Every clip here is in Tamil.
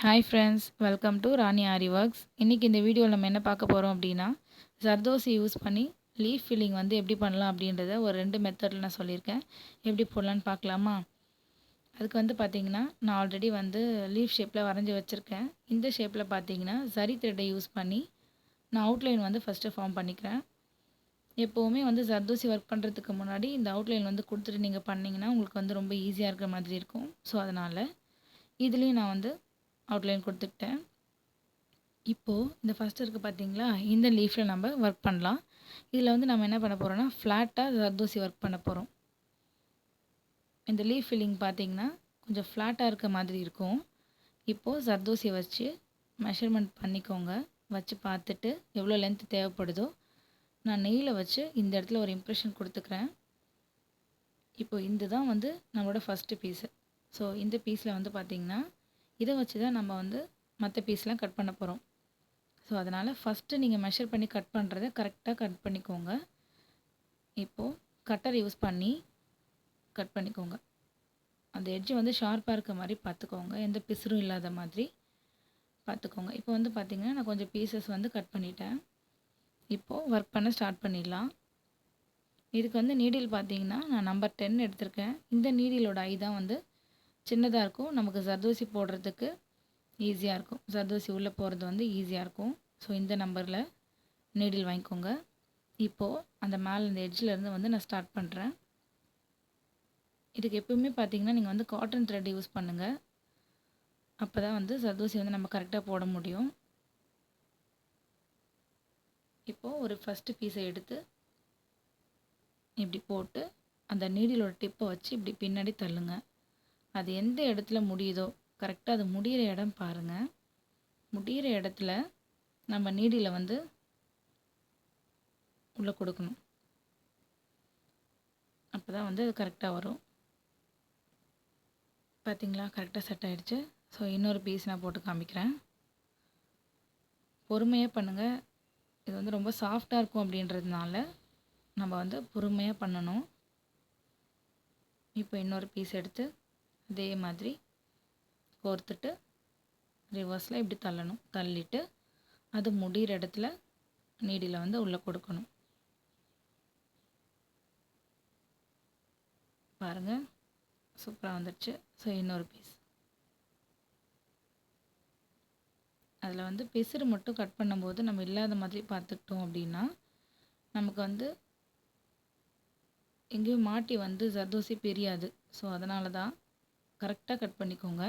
Hi friends, welcome to Rani aari works. இன்றைக்கி இந்த வீடியோவில் நம்ம என்ன பார்க்க போகிறோம் அப்படின்னா, ஜர்தோசி யூஸ் பண்ணி லீஃப் ஃபில்லிங் வந்து எப்படி பண்ணலாம் அப்படின்றத ஒரு 2 மெத்தடில் நான் சொல்லியிருக்கேன். எப்படி போடலான்னு பார்க்கலாமா? அதுக்கு வந்து பார்த்திங்கன்னா, நான் ஆல்ரெடி வந்து லீஃப் ஷேப்பில் வரைஞ்சி வச்சுருக்கேன். இந்த ஷேப்பில் பார்த்திங்கன்னா சரி த்ரெட்டை யூஸ் பண்ணி நான் அவுட்லைன் வந்து ஃபஸ்ட்டு ஃபார்ம் பண்ணிக்கிறேன். எப்போவுமே வந்து ஜர்தோசி ஒர்க் பண்ணுறதுக்கு முன்னாடி இந்த அவுட்லைன் வந்து கொடுத்துட்டு நீங்கள் பண்ணிங்கன்னா உங்களுக்கு வந்து ரொம்ப ஈஸியாக இருக்கிற மாதிரி இருக்கும். ஸோ அதனால் இதுலேயும் நான் வந்து அவுட்லைன் கொடுத்துக்கிட்டேன். இப்போது இந்த ஃபஸ்ட்டு இருக்குது பார்த்தீங்களா, இந்த லீஃபில் நம்ம ஒர்க் பண்ணலாம். இதில் வந்து நம்ம என்ன பண்ண போகிறோம்னா, ஃப்ளாட்டாக ஜர்தோசி ஒர்க் பண்ண போகிறோம். இந்த லீஃப் ஃபில்லிங் பார்த்தீங்கன்னா கொஞ்சம் ஃப்ளாட்டாக இருக்க மாதிரி இருக்கும். இப்போது ஜர்தோசியை வச்சு மெஷர்மெண்ட் பண்ணிக்கோங்க. வச்சு பார்த்துட்டு எவ்வளோ லென்த் தேவைப்படுதோ நான் நெய்யில் வச்சு இந்த இடத்துல ஒரு இம்ப்ரெஷன் கொடுத்துக்கிறேன். இப்போது இது தான் வந்து நம்மளோட ஃபஸ்ட்டு பீஸு. ஸோ இந்த பீஸில் வந்து பார்த்திங்கன்னா இதை வச்சு தான் நம்ம வந்து மற்ற பீஸ்லாம் கட் பண்ண போகிறோம். ஸோ அதனால் ஃபஸ்ட்டு நீங்கள் மெஷர் பண்ணி கட் பண்ணுறத கரெக்டாக கட் பண்ணிக்கோங்க. இப்போது கட்டர் யூஸ் பண்ணி கட் பண்ணிக்கோங்க. அந்த எட்ஜு வந்து ஷார்ப்பாக இருக்க மாதிரி பார்த்துக்கோங்க, எந்த பிசுறும் இல்லாத மாதிரி பார்த்துக்கோங்க. இப்போ வந்து பார்த்திங்கன்னா நான் கொஞ்சம் பீசஸ் வந்து கட் பண்ணிட்டேன். இப்போது ஒர்க் பண்ண ஸ்டார்ட் பண்ணிடலாம். இதுக்கு வந்து நீடில் பார்த்திங்கன்னா நான் நம்பர் 10 எடுத்திருக்கேன். இந்த நீடிலோட ஐ தான் வந்து சின்னதாக இருக்கும். நமக்கு ஜர்தோசி போடுறதுக்கு ஈஸியாக இருக்கும். ஜர்தோசி உள்ளே போகிறது வந்து ஈஸியாக இருக்கும். ஸோ இந்த நம்பரில் நீடில் வாங்கிக்கோங்க. இப்போது அந்த மேலே இந்த எட்ஜிலேருந்து வந்து நான் ஸ்டார்ட் பண்ணுறேன். இதுக்கு எப்பவுமே பார்த்தீங்கன்னா நீங்கள் வந்து காட்டன் த்ரெட் யூஸ் பண்ணுங்கள். அப்போ தான் வந்து ஜர்தோசி வந்து நம்ம கரெக்டாக போட முடியும். இப்போது ஒரு ஃபஸ்ட்டு பீஸை எடுத்து இப்படி போட்டு அந்த நீடிலோட டிப்பை வச்சு இப்படி பின்னாடி தள்ளுங்க. அது எந்த இடத்துல முடியுதோ கரெக்டாக அது முடிகிற இடம் பாருங்கள். முடிகிற இடத்துல நம்ம நீடியில் வந்து உள்ளே கொடுக்கணும். அப்போ தான் வந்து அது கரெக்டாக வரும். பார்த்திங்களா, கரெக்டாக செட் ஆகிடுச்சு. ஸோ இன்னொரு பீஸ் நான் போட்டு காமிக்கிறேன். பொறுமையாக பண்ணுங்கள். இது வந்து ரொம்ப சாஃப்டாக இருக்கும் அப்படின்றதுனால நம்ம வந்து பொறுமையாக பண்ணணும். இப்போ இன்னொரு பீஸ் எடுத்து அதே மாதிரி கோர்த்துட்டு ரிவர்ஸில் இப்படி தள்ளணும். தள்ளிட்டு அது முடிகிற இடத்துல நீடியில் வந்து உள்ளே கொடுக்கணும். பாருங்கள், சூப்பராக வந்துடுச்சு. ஸோ இன்னொரு பீஸ் அதில் வந்து பிசுறு மட்டும் கட் பண்ணும்போது நம்ம இல்லாத மாதிரி பார்த்துக்கிட்டோம் அப்படின்னா நமக்கு வந்து எங்கேயும் மாட்டி வந்து ஜர்தோசி பிரியாது. ஸோ அதனால தான் கரெக்டாக கட் பண்ணிக்கோங்க.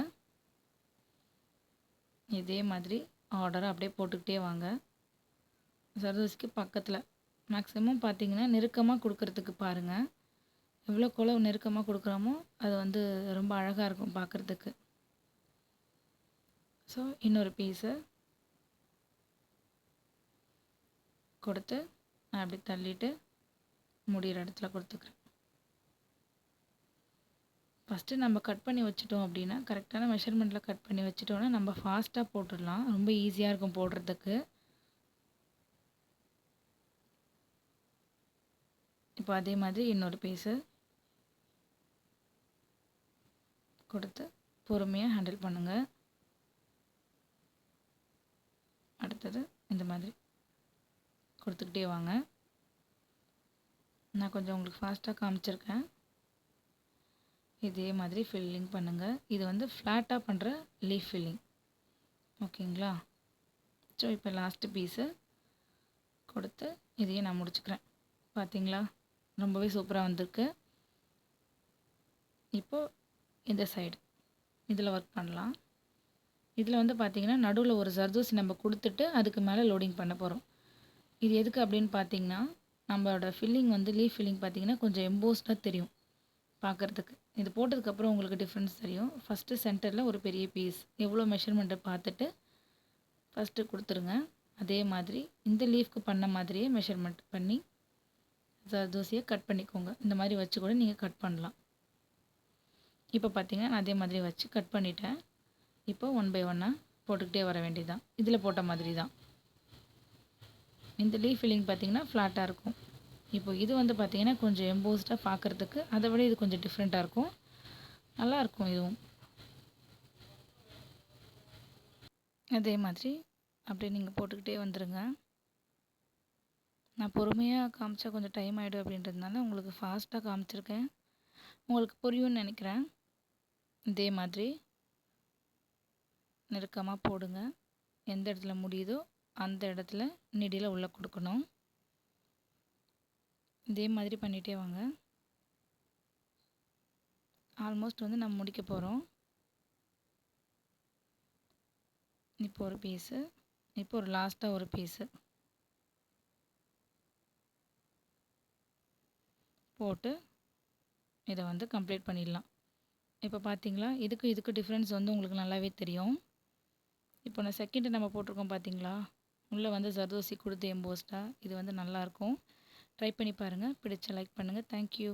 இதே மாதிரி ஆர்டராக அப்படியே போட்டுக்கிட்டே வாங்க. ஜர்தோசிக்கு பக்கத்தில் மேக்ஸிமம் பார்த்திங்கன்னா நெருக்கமாக கொடுக்கறதுக்கு பாருங்கள். எவ்வளோக்கு நெருக்கமாக கொடுக்குறோமோ அது வந்து ரொம்ப அழகாக இருக்கும் பார்க்குறதுக்கு. ஸோ இன்னொரு பீஸை கொடுத்து நான் அப்படி தள்ளிட்டு முடிகிற இடத்துல கொடுத்துக்கிறேன். ஃபஸ்ட்டு நம்ம கட் பண்ணி வச்சுட்டோம் அப்படின்னா கரெக்டான மெஷர்மெண்ட்டில் கட் பண்ணி வச்சுட்டோன்னா நம்ம ஃபாஸ்ட்டாக போட்டுடலாம். ரொம்ப ஈஸியாக இருக்கும் போடுறதுக்கு. இப்போ அதே மாதிரி இன்னொரு பீஸு கொடுத்து பொறுமையாக ஹேண்டில் பண்ணுங்கள். அடுத்தது இந்த மாதிரி கொடுத்துக்கிட்டே வாங்க. நான் கொஞ்சம் உங்களுக்கு ஃபாஸ்ட்டாக காமிச்சிருக்கேன். இதே மாதிரி ஃபில்லிங் பண்ணுங்கள். இது வந்து ஃப்ளாட்டாக பண்ணுற லீஃப் ஃபில்லிங். ஓகேங்களா? ஸோ இப்போ லாஸ்ட்டு பீஸு கொடுத்து இதையே நான் முடிச்சுக்கிறேன். பார்த்தீங்களா, ரொம்பவே சூப்பராக வந்திருக்கு. இப்போது இந்த சைடு இதில் ஒர்க் பண்ணலாம். இதில் வந்து பார்த்திங்கன்னா நடுவில் ஒரு ஜர்தோசி நம்ம கொடுத்துட்டு அதுக்கு மேலே லோடிங் பண்ண போகிறோம். இது எதுக்கு அப்படின்னு பார்த்தீங்கன்னா நம்மளோட ஃபில்லிங் வந்து லீஃப் ஃபில்லிங் பார்த்திங்கன்னா கொஞ்சம் எம்போஸ்டாக தெரியும் பார்க்குறதுக்கு. இது போட்டதுக்கப்புறம் உங்களுக்கு டிஃப்ரென்ஸ் தெரியும். ஃபஸ்ட்டு சென்டரில் ஒரு பெரிய பீஸ் எவ்வளோ மெஷர்மெண்ட்டை பார்த்துட்டு ஃபஸ்ட்டு கொடுத்துருங்க. அதே மாதிரி இந்த லீஃப்க்கு பண்ண மாதிரியே மெஷர்மெண்ட் பண்ணி ஜர்தோசியை கட் பண்ணிக்கோங்க. இந்த மாதிரி வச்சு கூட நீங்கள் கட் பண்ணலாம். இப்போ பார்த்திங்கன்னா நான் அதே மாதிரி வச்சு கட் பண்ணிட்டேன். இப்போ 1 பை 1 போட்டுக்கிட்டே வர வேண்டியதுதான். இதில் போட்ட மாதிரி தான். இந்த லீஃப் ஃபில்லிங் பார்த்திங்கன்னா ஃப்ளாட்டாக இருக்கும். இப்போ இது வந்து பார்த்திங்கன்னா கொஞ்சம் எம்போஸ்டாக பார்க்குறதுக்கு அதை விட இது கொஞ்சம் டிஃப்ரெண்ட்டாக இருக்கும். நல்லாயிருக்கும் இதுவும். அதே மாதிரி அப்படியே நீங்கள் போட்டுக்கிட்டே வந்துடுங்க. நான் பொறுமையாக காமிச்சா கொஞ்சம் டைம் ஆகிடும் அப்படின்றதுனால உங்களுக்கு ஃபாஸ்ட்டாக காமிச்சிருக்கேன். உங்களுக்கு புரியும்னு நினைக்கிறேன். இதே மாதிரி நெருக்கமாக போடுங்க. எந்த இடத்துல முடியுதோ அந்த இடத்துல நீடியில் உள்ளே கொடுக்கணும். இதே மாதிரி பண்ணிகிட்டே வாங்க. ஆல்மோஸ்ட் வந்து நம்ம முடிக்க போகிறோம். இப்போ ஒரு பீஸு, இப்போ ஒரு லாஸ்ட்டாக ஒரு பீஸு போட்டு இதை வந்து கம்ப்ளீட் பண்ணிடலாம். இப்போ பார்த்தீங்களா, இதுக்கு டிஃப்ரென்ஸ் வந்து உங்களுக்கு நல்லாவே தெரியும். இப்போ நான் செகண்டு நம்ம போட்டிருக்கோம் பார்த்தீங்களா, உள்ளே வந்து ஜர்தோசி கொடுத்து எம்போஸ்டாக இது வந்து நல்லாயிருக்கும். ட்ரை பண்ணி பாருங்கள். பிடிச்ச லைக் பண்ணுங்கள். தேங்க்யூ.